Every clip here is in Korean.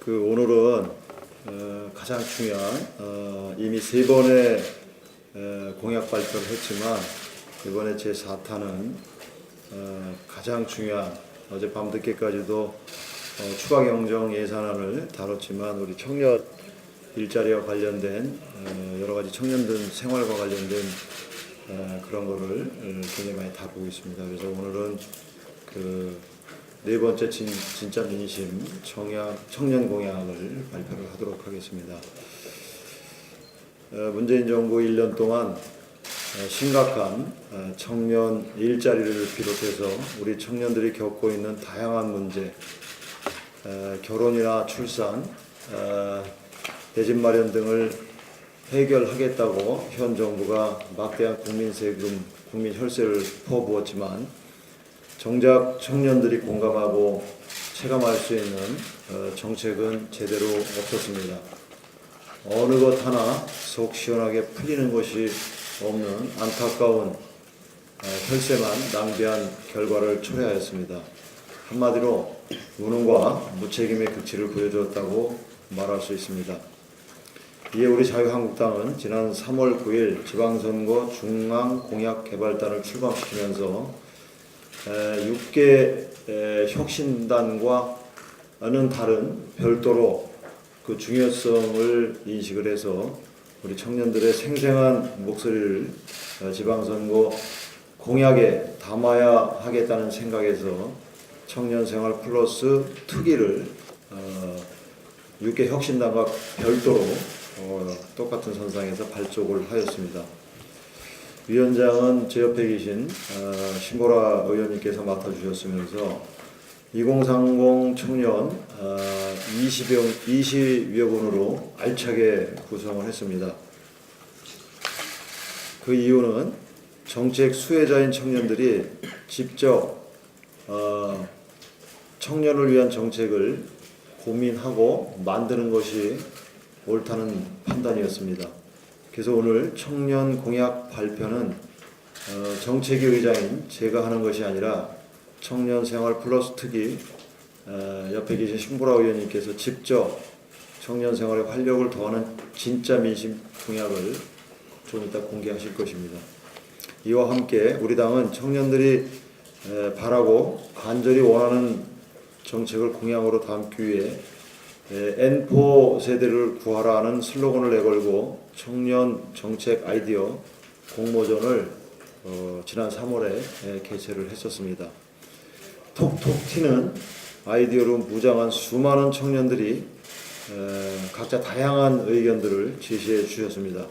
오늘은 가장 중요한 이미 세 번의 공약 발표를 했지만 이번에 제4탄은 가장 중요한 어젯밤 늦게까지도 추가 경정 예산안을 다뤘지만 우리 청년 일자리와 관련된 여러 가지 청년들 생활과 관련된 그런 거를 굉장히 많이 다루고 있습니다. 그래서 오늘은 네 번째 진짜 민심 청년 공약을 발표를 하도록 하겠습니다. 문재인 정부 1년 동안 심각한 청년 일자리를 비롯해서 우리 청년들이 겪고 있는 다양한 문제, 결혼이나 출산, 대집 마련 등을 해결하겠다고 현 정부가 막대한 국민 세금, 국민 혈세를 퍼부었지만 정작 청년들이 공감하고 체감할 수 있는 정책은 제대로 없었습니다. 어느 것 하나 속 시원하게 풀리는 것이 없는 안타까운 혈세만 낭비한 결과를 초래하였습니다. 한마디로 무능과 무책임의 극치를 보여주었다고 말할 수 있습니다. 이에 우리 자유한국당은 지난 3월 9일 지방선거 중앙공약개발단을 출범시키면서 6개 혁신단과는 다른 별도로 그 중요성을 인식을 해서 우리 청년들의 생생한 목소리를 지방선거 공약에 담아야 하겠다는 생각에서 청년생활 플러스 특위를 6개 혁신단과 별도로 똑같은 선상에서 발족을 하였습니다. 위원장은 제 옆에 계신 신보라 의원님께서 맡아주셨으면서 2030 청년 20여 분으로 알차게 구성을 했습니다. 그 이유는 정책 수혜자인 청년들이 직접 청년을 위한 정책을 고민하고 만드는 것이 옳다는 판단이었습니다. 그래서 오늘 청년 공약 발표는 정책위 의장인 제가 하는 것이 아니라 청년 생활 플러스 특위 옆에 계신 신보라 의원님께서 직접 청년 생활에 활력을 더하는 진짜 민심 공약을 좀 이따 공개하실 것입니다. 이와 함께 우리 당은 청년들이 바라고 간절히 원하는 정책을 공약으로 담기 위해 N4 세대를 구하라는 슬로건을 내걸고 청년 정책 아이디어 공모전을 지난 3월에 개최를 했었습니다. 톡톡 튀는 아이디어로 무장한 수많은 청년들이 각자 다양한 의견들을 제시해 주셨습니다.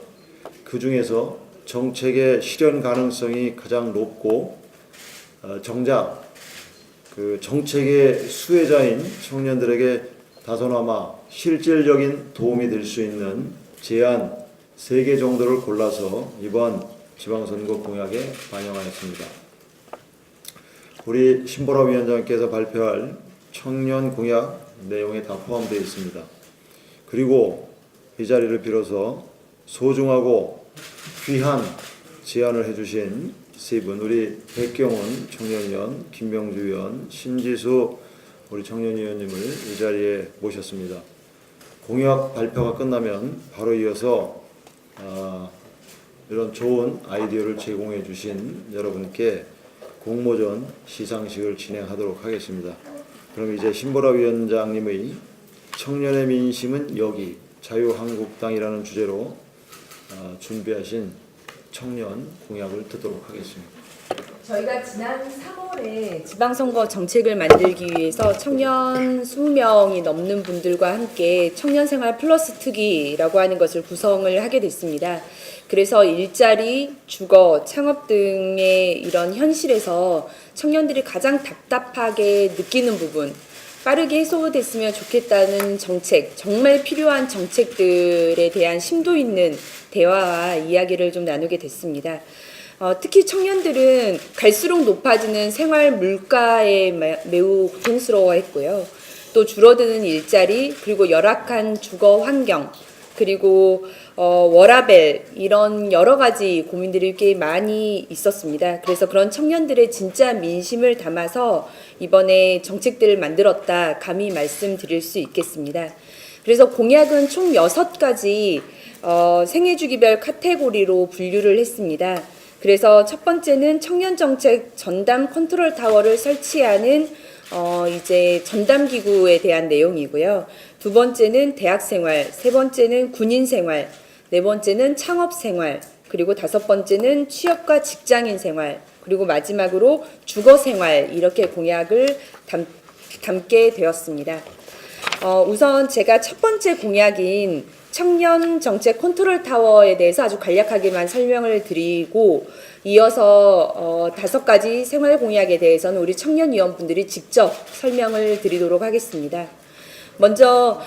그 중에서 정책의 실현 가능성이 가장 높고 정작 그 정책의 수혜자인 청년들에게 다소나마 실질적인 도움이 될 수 있는 제안 3개 정도를 골라서 이번 지방선거 공약에 반영하였습니다. 우리 신보라 위원장께서 발표할 청년 공약 내용에 다 포함되어 있습니다. 그리고 이 자리를 빌어서 소중하고 귀한 제안을 해주신 세 분, 우리 백경훈 청년위원, 김병주 의원, 신지수 우리 청년위원님을 이 자리에 모셨습니다. 공약 발표가 끝나면 바로 이어서 이런 좋은 아이디어를 제공해 주신 여러분께 공모전 시상식을 진행하도록 하겠습니다. 그럼 이제 신보라 위원장님의 청년의 민심은 여기 자유한국당이라는 주제로 준비하신 청년 공약을 듣도록 하겠습니다. 저희가 지난 3월에 지방선거 정책을 만들기 위해서 청년 20명이 넘는 분들과 함께 청년생활 플러스 특위라고 하는 것을 구성을 하게 됐습니다. 그래서 일자리, 주거, 창업 등의 이런 현실에서 청년들이 가장 답답하게 느끼는 부분, 빠르게 해소됐으면 좋겠다는 정책, 정말 필요한 정책들에 대한 심도 있는 대화와 이야기를 좀 나누게 됐습니다. 특히 청년들은 갈수록 높아지는 생활 물가에 매우 고통스러워했고요. 또 줄어드는 일자리, 그리고 열악한 주거 환경, 그리고 워라밸 이런 여러 가지 고민들이 꽤 많이 있었습니다. 그래서 그런 청년들의 진짜 민심을 담아서 이번에 정책들을 만들었다 감히 말씀드릴 수 있겠습니다. 그래서 공약은 총 6가지 생애주기별 카테고리로 분류를 했습니다. 그래서 첫 번째는 청년정책 전담 컨트롤 타워를 설치하는 이제 전담 기구에 대한 내용이고요. 두 번째는 대학생활, 세 번째는 군인생활, 네 번째는 창업생활, 그리고 다섯 번째는 취업과 직장인 생활, 그리고 마지막으로 주거생활 이렇게 공약을 담게 되었습니다. 우선 제가 첫 번째 공약인 청년 정책 컨트롤 타워에 대해서 아주 간략하게만 설명을 드리고 이어서 5가지 생활 공약에 대해서는 우리 청년위원분들이 직접 설명을 드리도록 하겠습니다. 먼저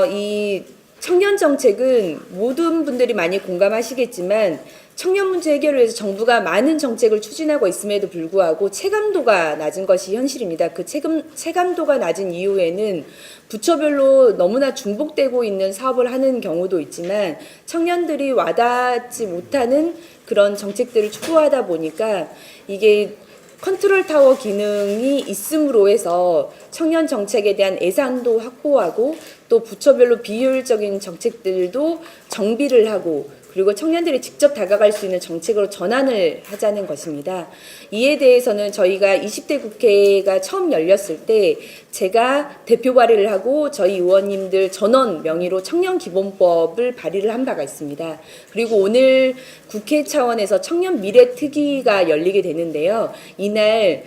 이 청년 정책은 모든 분들이 많이 공감하시겠지만 청년 문제 해결을 위해서 정부가 많은 정책을 추진하고 있음에도 불구하고 체감도가 낮은 것이 현실입니다. 그 체감도가 낮은 이유에는 부처별로 너무나 중복되고 있는 사업을 하는 경우도 있지만 청년들이 와닿지 못하는 그런 정책들을 추구하다 보니까 이게 컨트롤 타워 기능이 있음으로 해서 청년 정책에 대한 예산도 확보하고 또 부처별로 비효율적인 정책들도 정비를 하고 그리고 청년들이 직접 다가갈 수 있는 정책으로 전환을 하자는 것입니다. 이에 대해서는 저희가 20대 국회가 처음 열렸을 때 제가 대표 발의를 하고 저희 의원님들 전원 명의로 청년기본법을 발의를 한 바가 있습니다. 그리고 오늘 국회 차원에서 청년 미래특위가 열리게 되는데요. 이날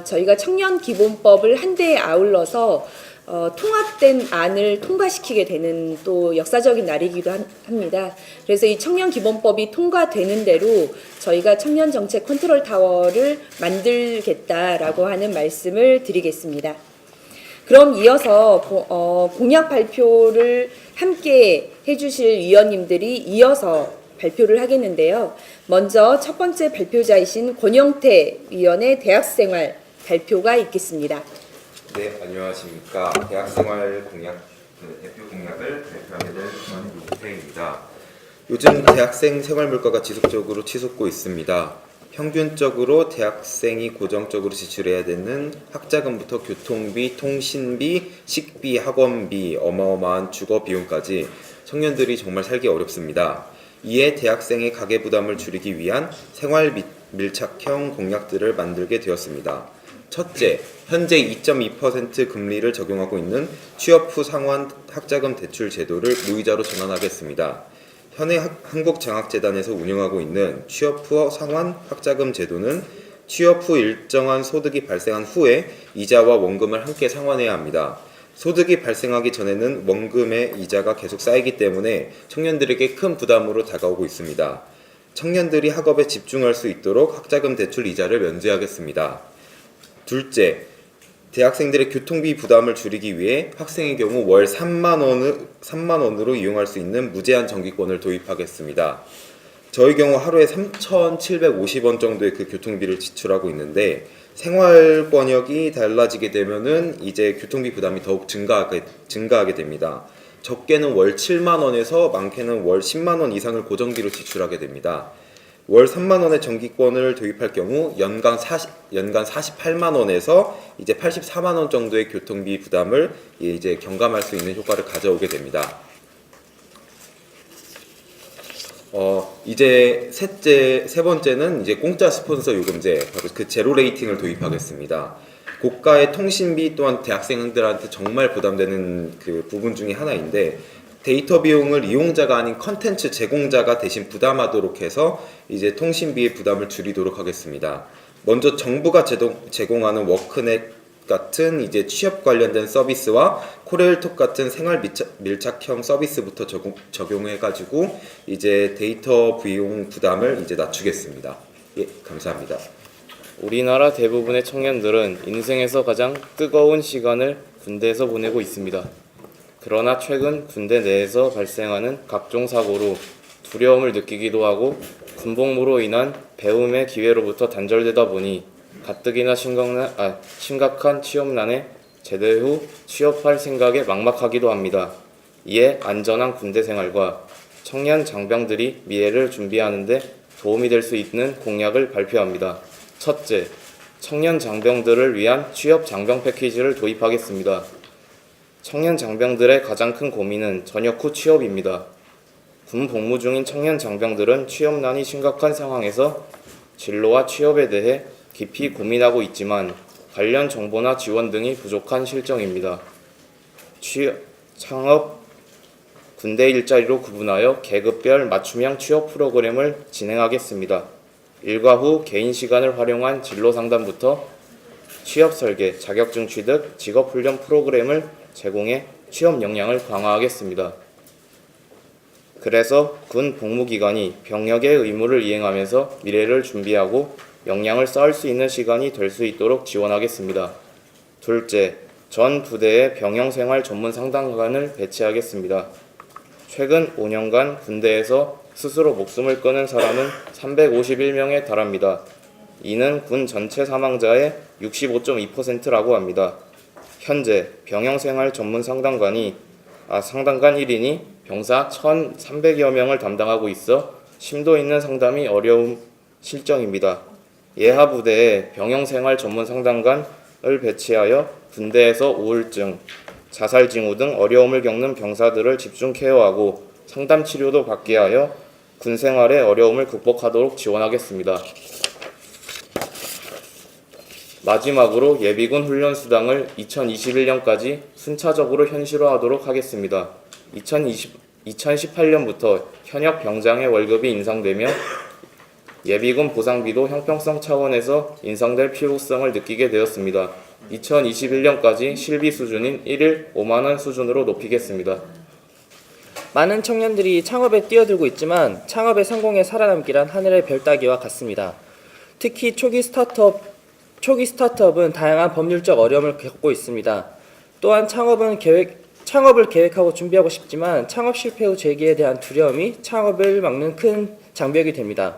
저희가 청년기본법을 한데에 아울러서 통합된 안을 통과시키게 되는 또 역사적인 날이기도 합니다. 그래서 이 청년기본법이 통과되는 대로 저희가 청년정책 컨트롤 타워를 만들겠다라고 하는 말씀을 드리겠습니다. 그럼 이어서 공약 발표를 함께 해주실 위원님들이 이어서 발표를 하겠는데요. 먼저 첫 번째 발표자이신 권영태 위원의 대학생활 발표가 있겠습니다. 네, 안녕하십니까. 대학생활 공약, 대표 공약을 발표하게 될 권용태입니다. 요즘 대학생 생활 물가가 지속적으로 치솟고 있습니다. 평균적으로 대학생이 고정적으로 지출해야 되는 학자금부터 교통비, 통신비, 식비, 학원비, 어마어마한 주거 비용까지 청년들이 정말 살기 어렵습니다. 이에 대학생의 가계 부담을 줄이기 위한 생활 밀착형 공약들을 만들게 되었습니다. 첫째, 현재 2.2% 금리를 적용하고 있는 취업 후 상환 학자금 대출 제도를 무이자로 전환하겠습니다. 현행 한국장학재단에서 운영하고 있는 취업 후 상환 학자금 제도는 취업 후 일정한 소득이 발생한 후에 이자와 원금을 함께 상환해야 합니다. 소득이 발생하기 전에는 원금의 이자가 계속 쌓이기 때문에 청년들에게 큰 부담으로 다가오고 있습니다. 청년들이 학업에 집중할 수 있도록 학자금 대출 이자를 면제하겠습니다. 둘째, 대학생들의 교통비 부담을 줄이기 위해 학생의 경우 월 3만 원으로 이용할 수 있는 무제한 정기권을 도입하겠습니다. 저희 경우 하루에 3,750원 정도의 그 교통비를 지출하고 있는데 생활 번역이 달라지게 되면은 이제 교통비 부담이 더욱 증가하게 됩니다. 적게는 월 7만 원에서 많게는 월 10만 원 이상을 고정비로 지출하게 됩니다. 월 3만 원의 정기권을 도입할 경우 연간 48만 원에서 이제 84만 원 정도의 교통비 부담을 이제 경감할 수 있는 효과를 가져오게 됩니다. 이제 세 번째는 이제 공짜 스폰서 요금제, 바로 그 제로 레이팅을 도입하겠습니다. 고가의 통신비 또한 대학생들한테 정말 부담되는 그 부분 중에 하나인데 데이터 비용을 이용자가 아닌 컨텐츠 제공자가 대신 부담하도록 해서 이제 통신비의 부담을 줄이도록 하겠습니다. 먼저 정부가 제공하는 워크넷 같은 이제 취업 관련된 서비스와 코레일톡 같은 생활 밀착형 서비스부터 적용해가지고 이제 데이터 비용 부담을 이제 낮추겠습니다. 예, 감사합니다. 우리나라 대부분의 청년들은 인생에서 가장 뜨거운 시간을 군대에서 보내고 있습니다. 그러나 최근 군대 내에서 발생하는 각종 사고로 두려움을 느끼기도 하고 군복무로 인한 배움의 기회로부터 단절되다 보니 가뜩이나 심각한 취업난에 제대 후 취업할 생각에 막막하기도 합니다. 이에 안전한 군대 생활과 청년 장병들이 미래를 준비하는 데 도움이 될 수 있는 공약을 발표합니다. 첫째, 청년 장병들을 위한 취업 장병 패키지를 도입하겠습니다. 청년 장병들의 가장 큰 고민은 전역 후 취업입니다. 군 복무 중인 청년 장병들은 취업난이 심각한 상황에서 진로와 취업에 대해 깊이 고민하고 있지만 관련 정보나 지원 등이 부족한 실정입니다. 창업, 군대 일자리로 구분하여 계급별 맞춤형 취업 프로그램을 진행하겠습니다. 일과 후 개인 시간을 활용한 진로 상담부터 취업 설계, 자격증 취득, 직업 훈련 프로그램을 제공해 취업 역량을 강화하겠습니다. 그래서 군 복무기간이 병역의 의무를 이행하면서 미래를 준비하고 역량을 쌓을 수 있는 시간이 될 수 있도록 지원하겠습니다. 둘째, 전 부대에 병영생활 전문 상담관을 배치하겠습니다. 최근 5년간 군대에서 스스로 목숨을 끊은 사람은 351명에 달합니다. 이는 군 전체 사망자의 65.2%라고 합니다. 현재 병영생활 전문 상담관 1인이 병사 1,300여 명을 담당하고 있어 심도 있는 상담이 어려운 실정입니다. 예하 부대에 병영생활 전문 상담관을 배치하여 군대에서 우울증, 자살 징후 등 어려움을 겪는 병사들을 집중 케어하고 상담 치료도 받게 하여 군 생활의 어려움을 극복하도록 지원하겠습니다. 마지막으로 예비군 훈련 수당을 2021년까지 순차적으로 현실화하도록 하겠습니다. 2018년부터 현역 병장의 월급이 인상되며 예비군 보상비도 형평성 차원에서 인상될 필요성을 느끼게 되었습니다. 2021년까지 실비 수준인 1일 5만원 수준으로 높이겠습니다. 많은 청년들이 창업에 뛰어들고 있지만 창업의 성공에 살아남기란 하늘의 별 따기와 같습니다. 특히 초기 스타트업은 다양한 법률적 어려움을 겪고 있습니다. 또한 창업을 계획하고 준비하고 싶지만 창업 실패 후 재기에 대한 두려움이 창업을 막는 큰 장벽이 됩니다.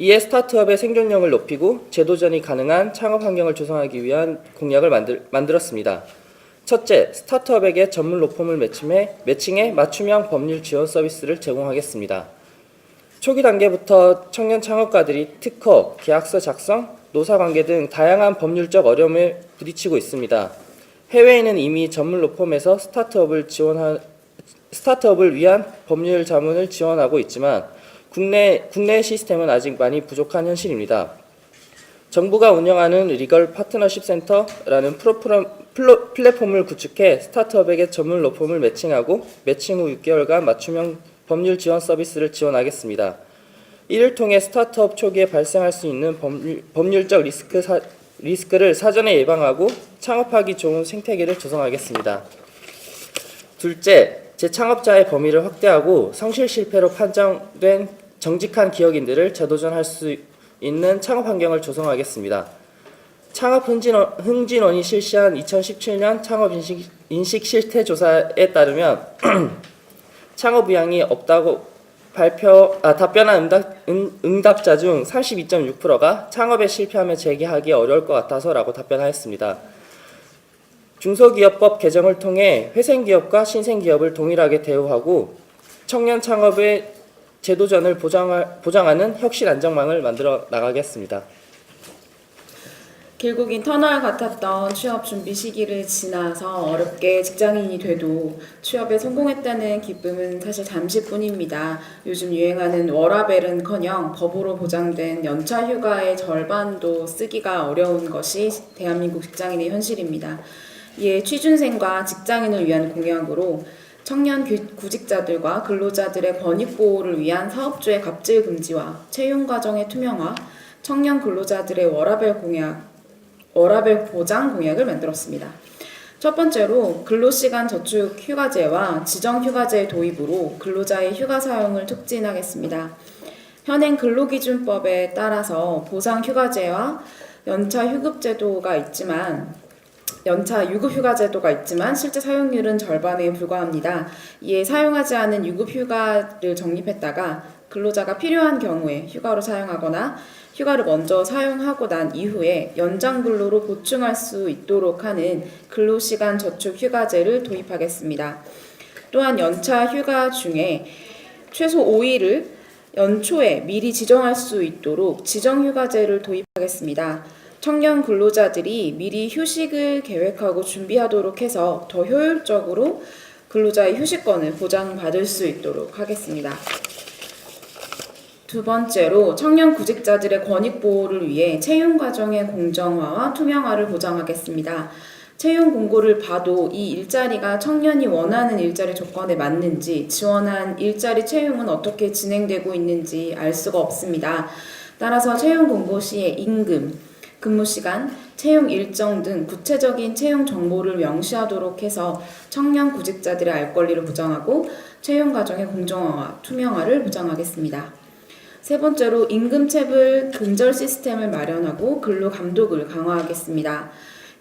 이에 스타트업의 생존력을 높이고 재도전이 가능한 창업 환경을 조성하기 위한 공약을 만들었습니다. 첫째, 스타트업에게 전문 로펌을 매칭해 맞춤형 법률 지원 서비스를 제공하겠습니다. 초기 단계부터 청년 창업가들이 특허, 계약서 작성, 노사관계 등 다양한 법률적 어려움에 부딪히고 있습니다. 해외에는 이미 전문 로펌에서 스타트업을 위한 법률 자문을 지원하고 있지만 국내 시스템은 아직 많이 부족한 현실입니다. 정부가 운영하는 리걸 파트너십 센터라는 플랫폼을 구축해 스타트업에게 전문 로펌을 매칭하고 매칭 후 6개월간 맞춤형 법률 지원 서비스를 지원하겠습니다. 이를 통해 스타트업 초기에 발생할 수 있는 법률적 리스크를 사전에 예방하고 창업하기 좋은 생태계를 조성하겠습니다. 둘째, 재창업자의 범위를 확대하고 성실 실패로 판정된 정직한 기업인들을 재도전할 수 있는 창업 환경을 조성하겠습니다. 창업 흥진원이 실시한 2017년 창업 인식 실태 조사에 따르면 창업 의향이 없다고 답변한 응답자 중 32.6%가 창업에 실패하며 재기하기 어려울 것 같아서라고 답변하였습니다. 중소기업법 개정을 통해 회생기업과 신생기업을 동일하게 대우하고 청년 창업의 재도전을 보장하는 혁신 안정망을 만들어 나가겠습니다. 길고 긴 터널 같았던 취업 준비 시기를 지나서 어렵게 직장인이 돼도 취업에 성공했다는 기쁨은 사실 잠시뿐입니다. 요즘 유행하는 워라밸은커녕 법으로 보장된 연차 휴가의 절반도 쓰기가 어려운 것이 대한민국 직장인의 현실입니다. 이에 취준생과 직장인을 위한 공약으로 청년 구직자들과 근로자들의 권익 보호를 위한 사업주의 갑질 금지와 채용 과정의 투명화, 청년 근로자들의 워라밸 보장 공약을 만들었습니다. 첫 번째로 근로시간 저축 휴가제와 지정 휴가제 도입으로 근로자의 휴가 사용을 촉진하겠습니다. 현행 근로기준법에 따라서 보상 휴가제와 연차 유급휴가제도가 있지만 실제 사용률은 절반에 불과합니다. 이에 사용하지 않은 유급휴가를 적립했다가 근로자가 필요한 경우에 휴가로 사용하거나 휴가를 먼저 사용하고 난 이후에 연장 근로로 보충할 수 있도록 하는 근로시간 저축 휴가제를 도입하겠습니다. 또한 연차 휴가 중에 최소 5일을 연초에 미리 지정할 수 있도록 지정휴가제를 도입하겠습니다. 청년 근로자들이 미리 휴식을 계획하고 준비하도록 해서 더 효율적으로 근로자의 휴식권을 보장받을 수 있도록 하겠습니다. 두 번째로 청년 구직자들의 권익 보호를 위해 채용 과정의 공정화와 투명화를 보장하겠습니다. 채용 공고를 봐도 이 일자리가 청년이 원하는 일자리 조건에 맞는지, 지원한 일자리 채용은 어떻게 진행되고 있는지 알 수가 없습니다. 따라서 채용 공고 시에 임금, 근무 시간, 채용 일정 등 구체적인 채용 정보를 명시하도록 해서 청년 구직자들의 알 권리를 보장하고 채용 과정의 공정화와 투명화를 보장하겠습니다. 세 번째로 임금체불 근절 시스템을 마련하고 근로 감독을 강화하겠습니다.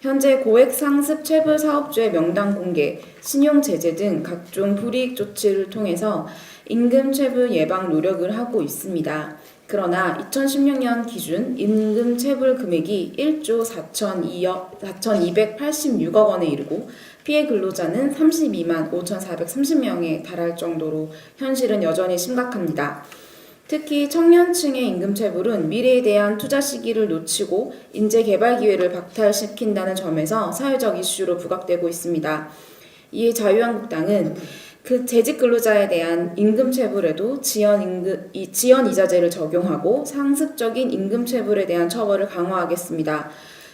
현재 고액 상습 체불 사업주의 명단 공개, 신용 제재 등 각종 불이익 조치를 통해서 임금 체불 예방 노력을 하고 있습니다. 그러나 2016년 기준 임금 체불 금액이 1조 4,286억 원에 이르고 피해 근로자는 32만 5,430명에 달할 정도로 현실은 여전히 심각합니다. 특히 청년층의 임금체불은 미래에 대한 투자 시기를 놓치고 인재 개발 기회를 박탈시킨다는 점에서 사회적 이슈로 부각되고 있습니다. 이에 자유한국당은 그 재직 근로자에 대한 임금체불에도 지연 이자제를 적용하고 상습적인 임금체불에 대한 처벌을 강화하겠습니다.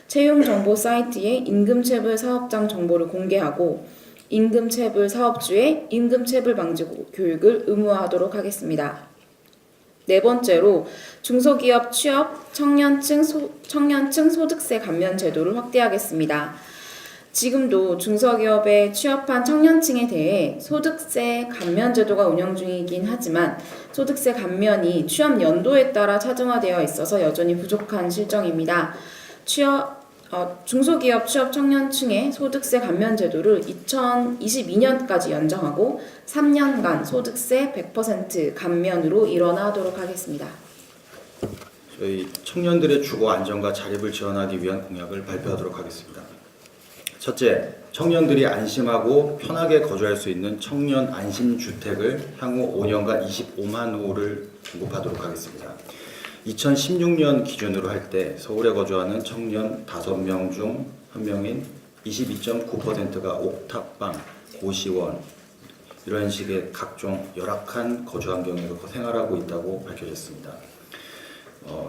채용정보 사이트에 임금체불 사업장 정보를 공개하고 임금체불 사업주의 임금체불 방지 교육을 의무화하도록 하겠습니다. 네 번째로 중소기업 취업 청년층 소득세 감면 제도를 확대하겠습니다. 지금도 중소기업에 취업한 청년층에 대해 소득세 감면 제도가 운영 중이긴 하지만 소득세 감면이 취업 연도에 따라 차등화되어 있어서 여전히 부족한 실정입니다. 중소기업 취업 청년층의 소득세 감면 제도를 2022년까지 연장하고 3년간 소득세 100% 감면으로 일원하도록 하겠습니다. 저희 청년들의 주거 안정과 자립을 지원하기 위한 공약을 발표하도록 하겠습니다. 첫째, 청년들이 안심하고 편하게 거주할 수 있는 청년 안심주택을 향후 5년간 25만 호를 공급하도록 하겠습니다. 2016년 기준으로 할 때 서울에 거주하는 청년 5명 중 1명인 22.9%가 옥탑방, 고시원 이런 식의 각종 열악한 거주 환경에서 생활하고 있다고 밝혀졌습니다.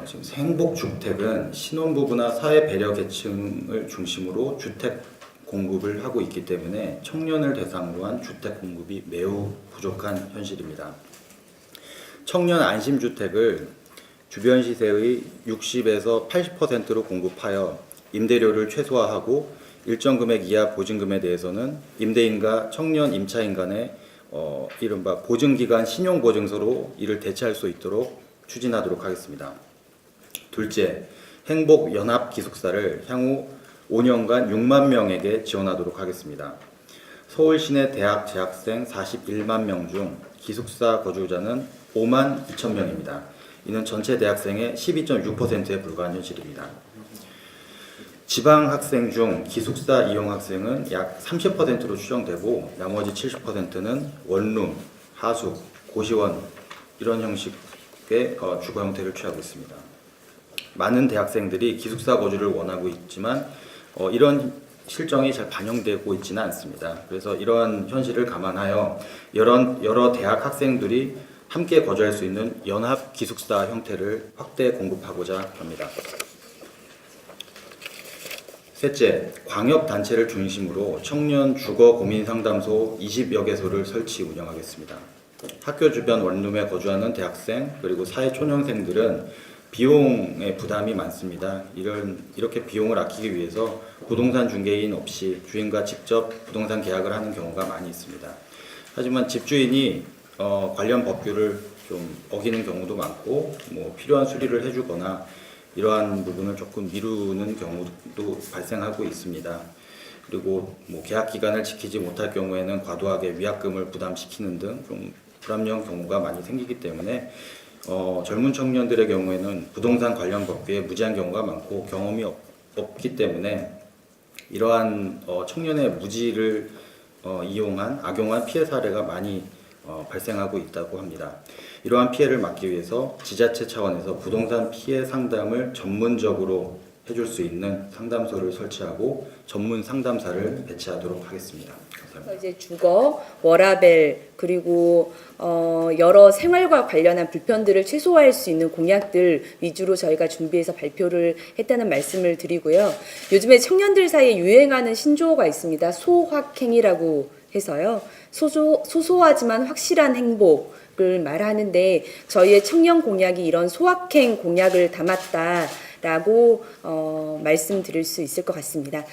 지금 행복주택은 신혼부부나 사회 배려 계층을 중심으로 주택 공급을 하고 있기 때문에 청년을 대상으로 한 주택 공급이 매우 부족한 현실입니다. 청년 안심주택을 주변 시세의 60에서 80%로 공급하여 임대료를 최소화하고 일정 금액 이하 보증금에 대해서는 임대인과 청년 임차인 간의 이른바 보증기간 신용보증서로 이를 대체할 수 있도록 추진하도록 하겠습니다. 둘째, 행복연합기숙사를 향후 5년간 6만 명에게 지원하도록 하겠습니다. 서울 시내 대학 재학생 41만 명 중 기숙사 거주자는 5만 2천 명입니다. 이는 전체 대학생의 12.6%에 불과한 현실입니다. 지방 학생 중 기숙사 이용 학생은 약 30%로 추정되고 나머지 70%는 원룸, 하숙, 고시원 이런 형식의 주거 형태를 취하고 있습니다. 많은 대학생들이 기숙사 거주를 원하고 있지만 이런 실정이 잘 반영되고 있지는 않습니다. 그래서 이러한 현실을 감안하여 여러 대학 학생들이 함께 거주할 수 있는 연합 기숙사 형태를 확대 공급하고자 합니다. 셋째, 광역단체를 중심으로 청년 주거 고민 상담소 20여 개소를 설치 운영하겠습니다. 학교 주변 원룸에 거주하는 대학생 그리고 사회초년생들은 비용의 부담이 많습니다. 이렇게 비용을 아끼기 위해서 부동산 중개인 없이 주인과 직접 부동산 계약을 하는 경우가 많이 있습니다. 하지만 집주인이 관련 법규를 좀 어기는 경우도 많고 필요한 수리를 해주거나 이러한 부분을 조금 미루는 경우도 발생하고 있습니다. 그리고 계약 기간을 지키지 못할 경우에는 과도하게 위약금을 부담시키는 등 좀 불합리한 경우가 많이 생기기 때문에 젊은 청년들의 경우에는 부동산 관련 법규에 무지한 경우가 많고 경험이 없기 때문에 이러한 청년의 무지를 악용한 피해 사례가 많이 발생하고 있다고 합니다. 이러한 피해를 막기 위해서 지자체 차원에서 부동산 피해 상담을 전문적으로 해줄 수 있는 상담소를 설치하고 전문 상담사를 배치하도록 하겠습니다. 감사합니다. 이제 주거, 워라밸 그리고 여러 생활과 관련한 불편들을 최소화할 수 있는 공약들 위주로 저희가 준비해서 발표를 했다는 말씀을 드리고요. 요즘에 청년들 사이에 유행하는 신조어가 있습니다. 소확행이라고 해서요. 소소하지만 확실한 행복을 말하는데 저희의 청년 공약이 이런 소확행 공약을 담았다라고 말씀드릴 수 있을 것 같습니다.